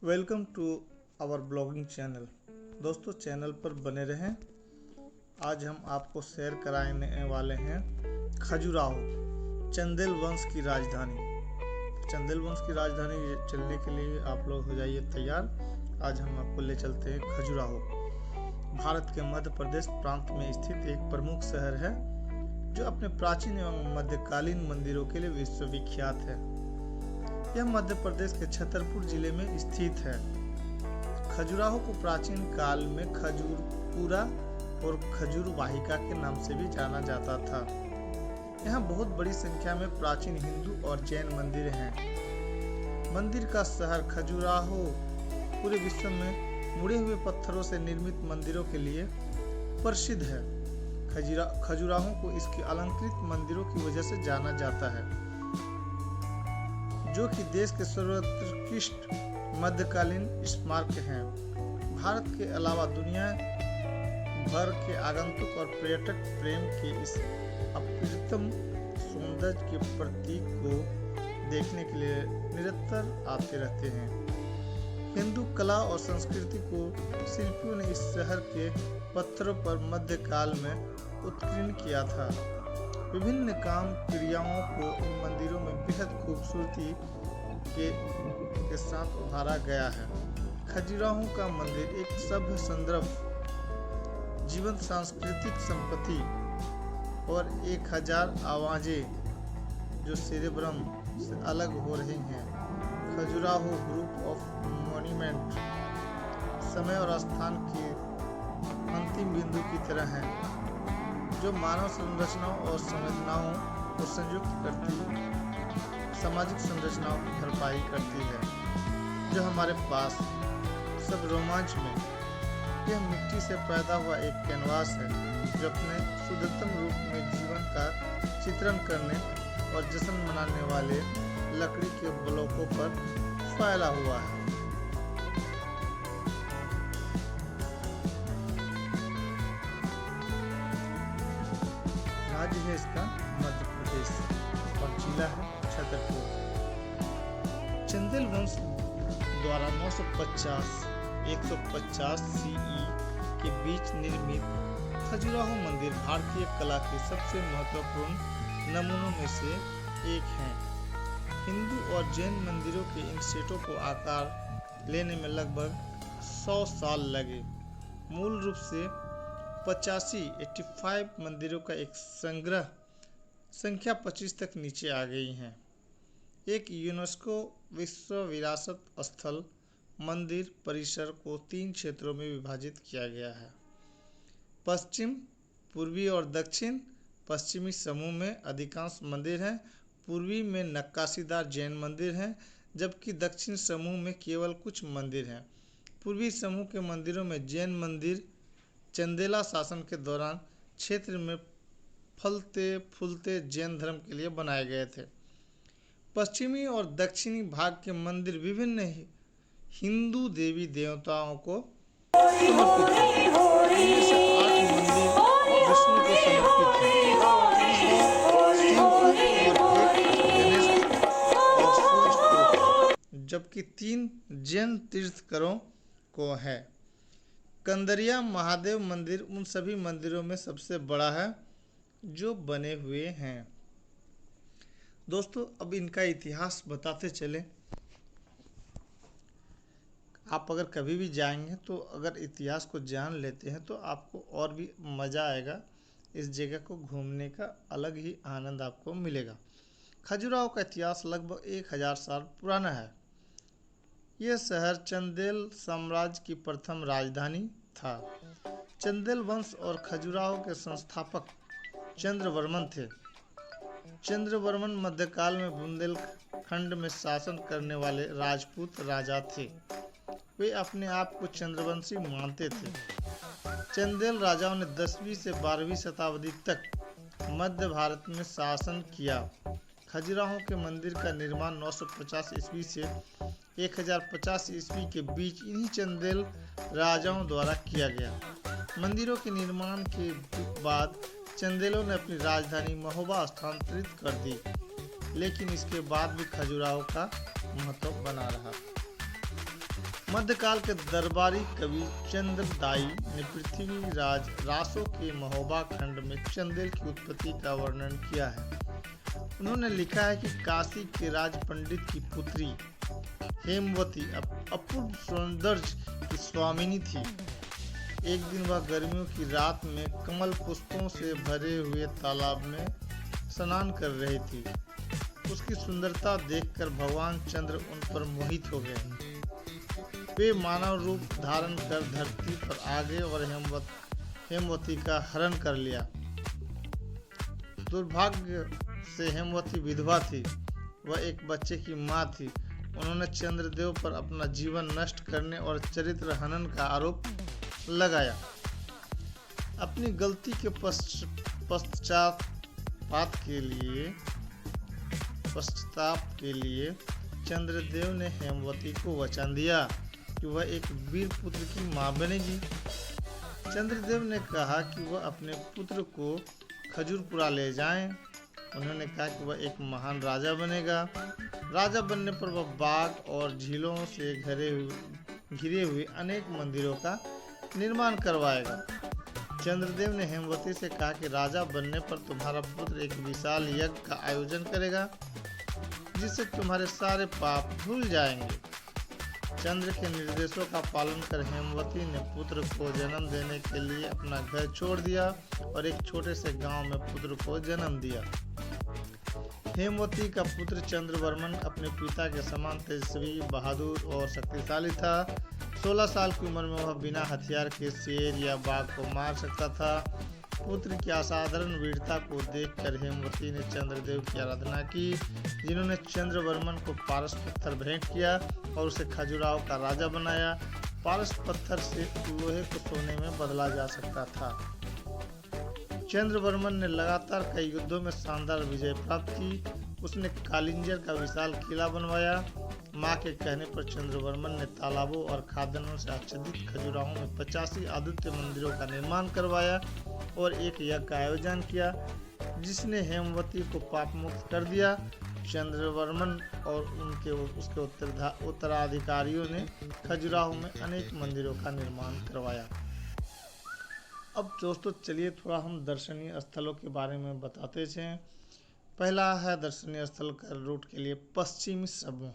Welcome to our blogging channel. दोस्तों channel पर बने रहें। आज हम आपको शेयर कराने वाले हैं खजुराहो, चंदेल वंश की राजधानी। चंदेल वंश की राजधानी चलने के लिए आप लोग हो जाइए तैयार। आज हम आपको ले चलते हैं खजुराहो। भारत के मध्य प्रदेश प्रांत में स्थित एक प्रमुख शहर है जो अपने प्राचीन एवं मध्यकालीन मंदिरों के लिए विश्वविख्यात है। यह मध्य प्रदेश के छतरपुर जिले में स्थित है। खजुराहो को प्राचीन काल में खजूरपुरा और खजूर वाहिका के नाम से भी जाना जाता था। यहाँ बहुत बड़ी संख्या में प्राचीन हिंदू और जैन मंदिर हैं। मंदिर का शहर खजुराहो पूरे विश्व में मुड़े हुए पत्थरों से निर्मित मंदिरों के लिए प्रसिद्ध है। खजुराहो को इसके अलंकृत मंदिरों की वजह से जाना जाता है, जो कि देश के सर्वोत्कृष्ट मध्यकालीन स्मारक हैं। भारत के अलावा दुनिया भर के आगंतुक और पर्यटक प्रेम के इस अप्रतिम सौंदर्य के प्रतीक को देखने के लिए निरंतर आते रहते हैं। हिंदू कला और संस्कृति को शिल्पियों ने इस शहर के पत्थरों पर मध्यकाल में उत्कीर्ण किया था। विभिन्न काम क्रियाओं को इन मंदिरों में बेहद खूबसूरती के साथ उभारा गया है। खजुराहो का मंदिर एक सभ्य संदर्भ, जीवंत सांस्कृतिक संपत्ति और 1000 आवाजें जो सेरेब्रम से अलग हो रही हैं। खजुराहो ग्रुप ऑफ मॉन्यूमेंट समय और स्थान के अंतिम बिंदु की तरह हैं, जो मानव संरचनाओं और संवेदनाओं को संयुक्त करती सामाजिक संरचनाओं की भरपाई करती है, जो हमारे पास सब रोमांच में। यह मिट्टी से पैदा हुआ एक कैनवास है जो अपने शुद्धतम रूप में जीवन का चित्रण करने और जश्न मनाने वाले लकड़ी के ब्लॉकों पर फैला हुआ है। राज्य है इसका मध्य प्रदेश और जिला है छतरपुर। चंदेल वंश द्वारा 950-150 सीई के बीच निर्मित खजुराहो मंदिर भारतीय कला के सबसे महत्वपूर्ण नमूनों में से एक है। हिंदू और जैन मंदिरों के इन सेटों को आकार लेने में लगभग 100 साल लगे। मूल रूप से 85 मंदिरों का एक संग्रह संख्या 25 तक नीचे आ गई है। एक यूनेस्को विश्व विरासत स्थल मंदिर परिसर को 3 क्षेत्रों में विभाजित किया गया है। पश्चिम, पूर्वी और दक्षिण पश्चिमी समूह में अधिकांश मंदिर हैं। पूर्वी में नक्काशीदार जैन मंदिर हैं, जबकि दक्षिण समूह में केवल कुछ मंदिर हैं। पूर्वी समूह के मंदिरों में जैन मंदिर चंदेला शासन के दौरान क्षेत्र में फलते फूलते जैन धर्म के लिए बनाए गए थे। पश्चिमी और दक्षिणी भाग के मंदिर विभिन्न हिंदू देवी देवताओं को समर्पित हैं। इनमें से 8 मंदिर विष्णु को समर्पित हैं, 6 और 1 गणेश और सूर्य को, जबकि 3 जैन तीर्थंकरों को है। कंदरिया महादेव मंदिर उन सभी मंदिरों में सबसे बड़ा है जो बने हुए हैं। दोस्तों अब इनका इतिहास बताते चले। आप अगर कभी भी जाएंगे तो अगर इतिहास को जान लेते हैं तो आपको और भी मज़ा आएगा। इस जगह को घूमने का अलग ही आनंद आपको मिलेगा। खजुराहो का इतिहास लगभग 1000 साल पुराना है। यह शहर चंदेल साम्राज्य की प्रथम राजधानी था। चंदेल वंश और खजुराहो के संस्थापक चंद्रवर्मन थे। चंद्रवर्मन मध्यकाल में बुंदेलखंड में शासन करने वाले राजपूत राजा थे। वे अपने आप को चंद्रवंशी मानते थे। चंदेल राजाओं ने 10वीं से 12वीं शताब्दी तक मध्य भारत में शासन किया। खजुराहो के मंदिर का निर्माण 950 ईस्वी से 1050 ईस्वी के बीच इन्हीं चंदेल राजाओं द्वारा किया गया। मंदिरों के निर्माण के बाद चंदेलों ने अपनी राजधानी महोबा स्थानांतरित कर दी, लेकिन इसके बाद भी खजुराहो का महत्व बना रहा। मध्यकाल के दरबारी कवि चंद्रदाई ने पृथ्वीराज रासो के महोबा खंड में चंदेल की उत्पत्ति का वर्णन किया है। उन्होंने लिखा है कि काशी के राज पंडित की पुत्री हेमवती अपूर्व सौंदर्य की स्वामिनी थी। एक दिन वह गर्मियों की रात में कमल पुष्पों से भरे हुए तालाब में स्नान कर रही थी। उसकी सुंदरता देखकर भगवान चंद्र उन पर मोहित हो गए। वे मानव रूप धारण कर धरती पर आ गए और हेमवती का हरण कर लिया। दुर्भाग्य से हेमवती विधवा थी। वह एक बच्चे की मां थी। उन्होंने चंद्रदेव पर अपना जीवन नष्ट करने और चरित्र हनन का आरोप लगाया। अपनी गलती के पश्चाताप के लिए चंद्रदेव ने हेमवती को वचन दिया कि वह एक वीर पुत्र की मां बनेगी। चंद्रदेव ने कहा कि वह अपने पुत्र को खजूरपुरा ले जाएं। उन्होंने कहा कि वह एक महान राजा बनेगा। राजा बनने पर वह बाग और झीलों से घिरे हुए अनेक मंदिरों का निर्माण करवाएगा। चंद्रदेव ने हेमवती से कहा कि राजा बनने पर तुम्हारा पुत्र एक विशाल यज्ञ का आयोजन करेगा जिससे तुम्हारे सारे पाप धुल जाएंगे। चंद्र के निर्देशों का पालन कर हेमवती ने पुत्र को जन्म देने के लिए अपना घर छोड़ दिया और एक छोटे से गांव में पुत्र को जन्म दिया। हेमवती का पुत्र चंद्रवर्मन अपने पिता के समान तेजस्वी, बहादुर और शक्तिशाली था। 16 साल की उम्र में वह बिना हथियार के शेर या बाघ को मार सकता था। पुत्र की असाधारण वीरता को देखकर हेमवती ने चंद्रदेव की आराधना की, जिन्होंने चंद्रवर्मन को पारस पत्थर भेंट किया और उसे खजुराहो का राजा बनाया। पारस पत्थर से लोहे को सोने में बदला जा सकता था। चंद्रवर्मन ने लगातार कई युद्धों में शानदार विजय प्राप्त की। उसने कालिंजर का विशाल किला बनवाया। मां के कहने पर चंद्रवर्मन ने तालाबों और खादानों से आच्छादित खजुराहो में 85 आदित्य मंदिरों का निर्माण करवाया और एक यज्ञ का आयोजन किया जिसने हेमवती को पाप मुक्त कर दिया। चंद्रवर्मन और उसके उत्तराधिकारियों ने खजुराहो में अनेक मंदिरों का निर्माण करवाया। अब दोस्तों चलिए थोड़ा हम दर्शनीय स्थलों के बारे में बताते हैं। पहला है दर्शनीय स्थल का रूट के लिए पश्चिमी समूह।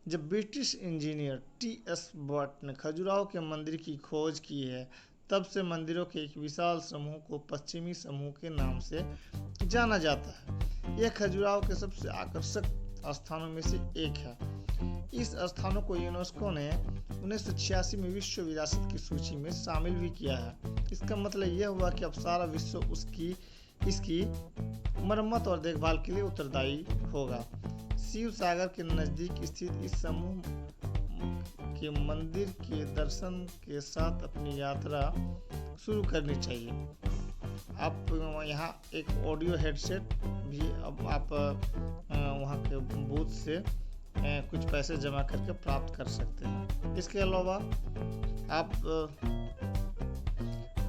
जब ब्रिटिश इंजीनियर टी.एस. बट ने खजुराहो के मंदिर की खोज की है, तब से मंदिरों के एक विशाल समूह को पश्चिमी समूह के नाम से जाना जाता है। यह खजुराहो के सबसे आकर्षक स्थानों में से एक है। इस स्थानों को यूनेस्को ने 1986 में विश्व विरासत की सूची में शामिल भी किया है। इसका मतलब यह हुआ कि अब सारा विश्व इसकी मरम्मत और देखभाल के लिए उत्तरदायी होगा। शिव सागर के नजदीक स्थित इस समूह के मंदिर के दर्शन के साथ अपनी यात्रा शुरू करनी चाहिए। आप यहाँ एक ऑडियो हेडसेट भी अब आप वहाँ के बूथ से कुछ पैसे जमा करके प्राप्त कर सकते हैं। इसके अलावा आप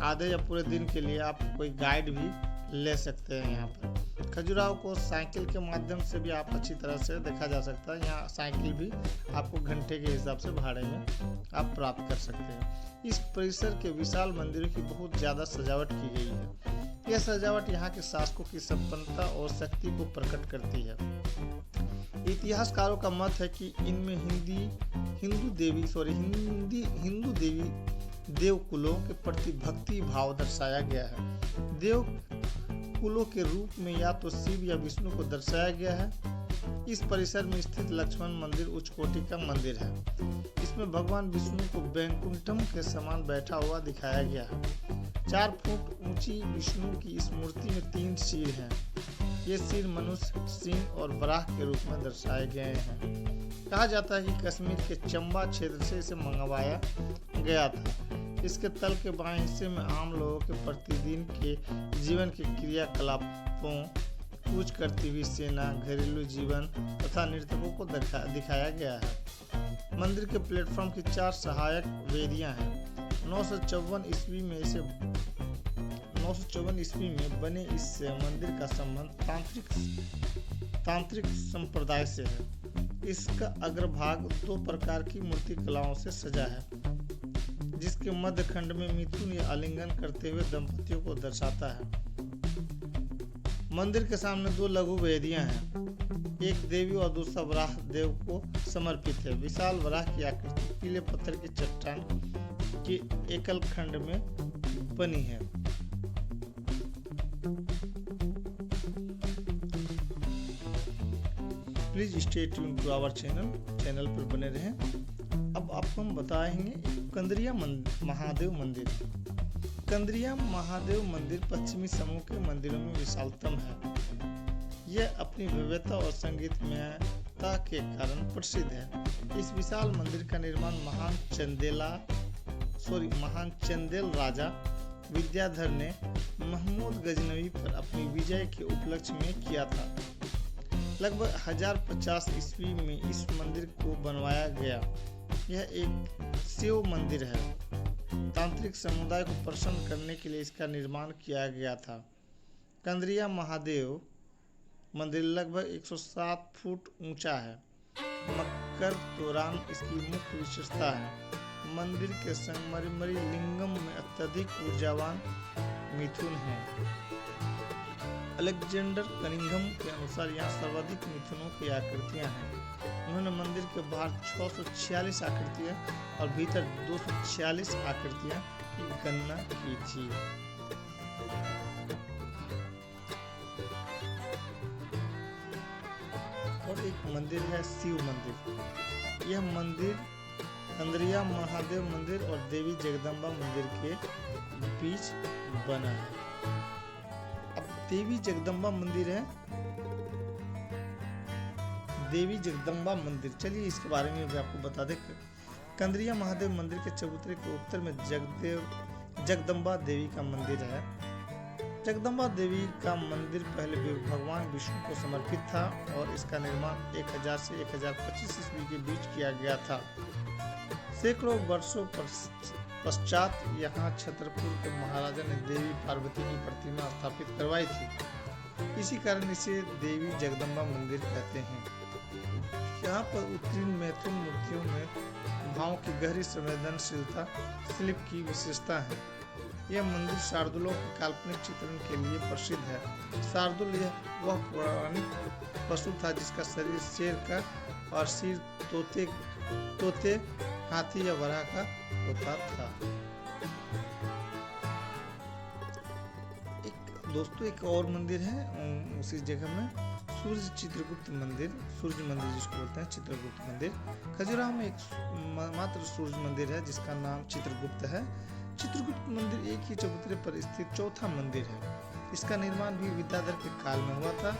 आधे या पूरे दिन के लिए आप कोई गाइड भी ले सकते हैं। यहाँ पर खजुराहो को साइकिल के माध्यम से भी आप अच्छी तरह से देखा जा सकता है। यहाँ साइकिल भी आपको घंटे के हिसाब से भाड़े में आप प्राप्त कर सकते हैं। इस परिसर के विशाल मंदिरों की बहुत ज़्यादा सजावट की गई है। यह सजावट यहाँ के शासकों की संपन्नता और शक्ति को प्रकट करती है। इतिहासकारों का मत है कि इनमें हिंदू देवी देव कुलों के प्रति भक्ति भाव दर्शाया गया है। देव कुलों के रूप में या तो शिव या विष्णु को दर्शाया गया है। इस परिसर में स्थित लक्ष्मण मंदिर उच्च कोटि का मंदिर है। इसमें भगवान विष्णु को वैकुंठम के समान बैठा हुआ दिखाया गया है। 4 फुट ऊंची विष्णु की इस मूर्ति में 3 सिर हैं। ये सिर मनुष्य, सिंह और वराह के रूप में दर्शाए गए हैं। कहा जाता है कि कश्मीर के चंबा क्षेत्र से इसे मंगवाया गया था। इसके तल के बाएं हिस्से में आम लोगों के प्रतिदिन के जीवन के क्रियाकलापों, कूच करती हुई सेना, घरेलू जीवन तथा नर्तकों को दिखाया गया है। मंदिर के प्लेटफॉर्म की 4 सहायक वेदियां हैं। 954 ईस्वी में बने इस मंदिर का संबंध तांत्रिक संप्रदाय से है। इसका अग्रभाग 2 प्रकार की मूर्ति कलाओं से सजा है, जिसके मध्य खंड में मिथुन या आलिंगन करते हुए दंपतियों को दर्शाता है। मंदिर के सामने 2 लघु वेदियां हैं, एक देवी और दूसरा वराह देव को समर्पित है। विशाल वराह की आकृति पीले पत्थर की चट्टान के एकल खंड में बनी है। Please stay tune to our channel पर बने रहें। अब आपको हम बताएंगे कंदरिया महादेव मंदिर। कंदरिया महादेव मंदिर पश्चिमी समूह के मंदिरों में विशालतम है। यह अपनी भव्यता और संगीतमयता के कारण प्रसिद्ध है। इस विशाल मंदिर का निर्माण महान चंदेल राजा विद्याधर ने महमूद गजनवी पर अपनी विजय के उपलक्ष्य में किया था। लगभग 1050 ईस्वी में इस मंदिर को बनवाया गया। यह एक शिव मंदिर है। तांत्रिक समुदाय को प्रसन्न करने के लिए इसका निर्माण किया गया था। कंदरिया महादेव मंदिर लगभग 107 फुट ऊंचा है। मकर तोरण इसकी मुख्य विशेषता है। मंदिर के संगमरमरी लिंगम में अत्यधिक ऊर्जावान मिथुन है। अलेक्जेंडर कनिंघम के अनुसार यहाँ सर्वाधिक मिथुनों की आकृतियां हैं। उन्होंने मंदिर के बाहर 646 आकृतियां और भीतर 246 आकृतियां की गणना की थी। और एक मंदिर है शिव मंदिर। यह मंदिर कंदरिया महादेव मंदिर और देवी जगदम्बा मंदिर के बीच बना है। अब देवी जगदम्बा मंदिर है। देवी जगदम्बा मंदिर, चलिए इसके बारे में भी आपको बता दें। कंदरिया महादेव मंदिर के चबूतरे के उत्तर में जगदम्बा देवी का मंदिर है। जगदम्बा देवी का मंदिर पहले भगवान विष्णु को समर्पित था और इसका निर्माण 1000 से 1025 ईस्वी के बीच किया गया था। सैकड़ों वर्षों पश्चात यहाँ छतरपुर के महाराजा ने देवी पार्वती की प्रतिमा स्थापित करवाई थी। इसी कारण इसे देवी जगदम्बा मंदिर कहते हैं। यहाँ पर उत्कीर्ण मैथुन मूर्तियों में भावों की गहरी संवेदनशीलता शिल्प की विशेषता है। यह मंदिर शार्दुलों के काल्पनिक चित्रण के लिए प्रसिद्ध है। शार्दुल वह पौराणिक पशु था जिसका शरीर शेर का और सिर तोते, हाथी या वराह का होता था। एक और मंदिर है उसी जगह में, सूर्य चित्रगुप्त मंदिर, सूर्य मंदिर जिसको बोलते हैं, चित्रगुप्त मंदिर। खजुराहो में एक मात्र सूर्य मंदिर है जिसका नाम चित्रगुप्त है। चित्रगुप्त मंदिर एक ही चबूतरे पर स्थित चौथा मंदिर है। इसका निर्माण भी विद्याधर के काल में हुआ था।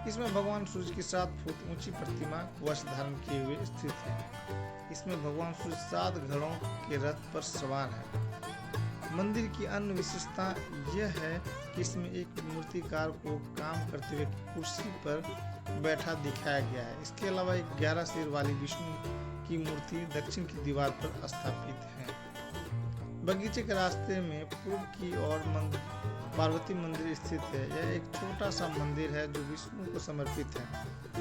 इसमें भगवान सूर्य की 7 फुट ऊंची प्रतिमा वस्त्र धारण किए हुए स्थित है। इसमें भगवान सूर्य 7 घड़ों के रथ पर सवार है। मंदिर की अन्य विशेषता यह है कि इसमें एक मूर्तिकार को काम करते हुए कुर्सी पर बैठा दिखाया गया है। इसके अलावा एक 11 सिर वाली विष्णु की मूर्ति दक्षिण की दीवार पर स्थापित है। बगीचे के रास्ते में पूर्व की ओर पार्वती मंदिर स्थित है। यह एक छोटा सा मंदिर है जो विष्णु को समर्पित है।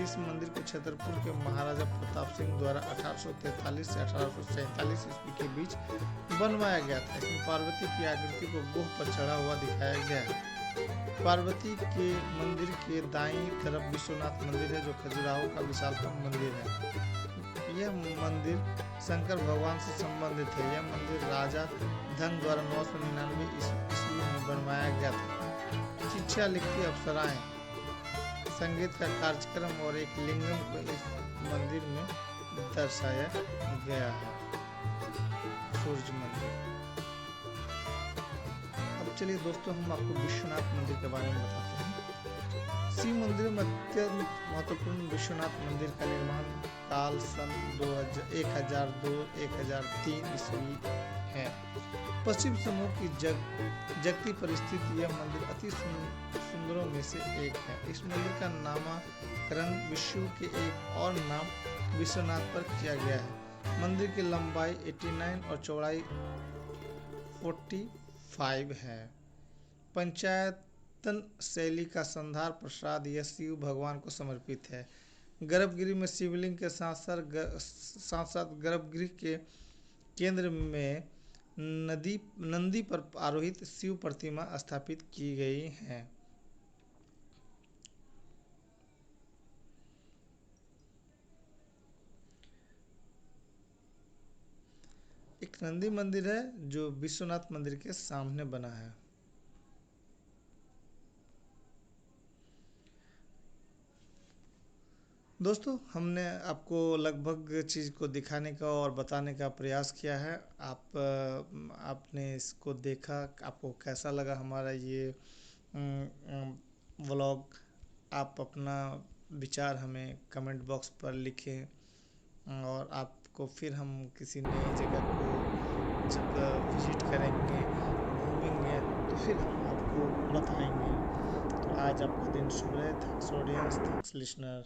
इस मंदिर को छतरपुर के महाराजा प्रताप सिंह द्वारा 1843 से 1847 ईस्वी के बीच बनवाया गया था। इसमें पार्वती की आकृति को गोह पर चढ़ा हुआ दिखाया गया है। पार्वती के मंदिर के दाईं तरफ विश्वनाथ मंदिर है जो खजुराहो का विशालतम मंदिर है। यह मंदिर शंकर भगवान से संबंधित है। यह मंदिर राजा धन द्वारा 999 ईस्वी में बनवाया गया था। शिक्षा लिखती अप्सराएं, संगीत का कार्यक्रम और एक लिंगम को इस मंदिर में दर्शाया गया है। सूर्य मंदिर। अब चलिए दोस्तों हम आपको विश्वनाथ मंदिर के बारे में बताते हैं। शिव मंदिर में अत्यंत महत्वपूर्ण विश्वनाथ मंदिर का निर्माण काल सन 1002-1003 ईस्वी है। पश्चिम समूह की जगती परिस्थिति यह मंदिर अति सुंदरों में से एक है। इस मंदिर का नामकरण विष्णु के एक और नाम विश्वनाथ पर किया गया है। मंदिर की लंबाई 89 और चौड़ाई 45 है। पंचायतन शैली का संधार प्रसाद यह शिव भगवान को समर्पित है। गर्भगृह में शिवलिंग के साथ साथ गर्भगृह के केंद्र में नंदी पर आरोहित शिव प्रतिमा स्थापित की गई है। एक नंदी मंदिर है जो विश्वनाथ मंदिर के सामने बना है। दोस्तों, हमने आपको लगभग चीज़ को दिखाने का और बताने का प्रयास किया है। आपने इसको देखा, आपको कैसा लगा हमारा ये व्लॉग? आप अपना विचार हमें कमेंट बॉक्स पर लिखें, और आपको फिर हम किसी नई जगह को जब विजिट करेंगे, घूमेंगे, तो फिर हम आपको बताएंगे। तो आज आपका दिन शुभ रहे। Thanks audience, thanks listener.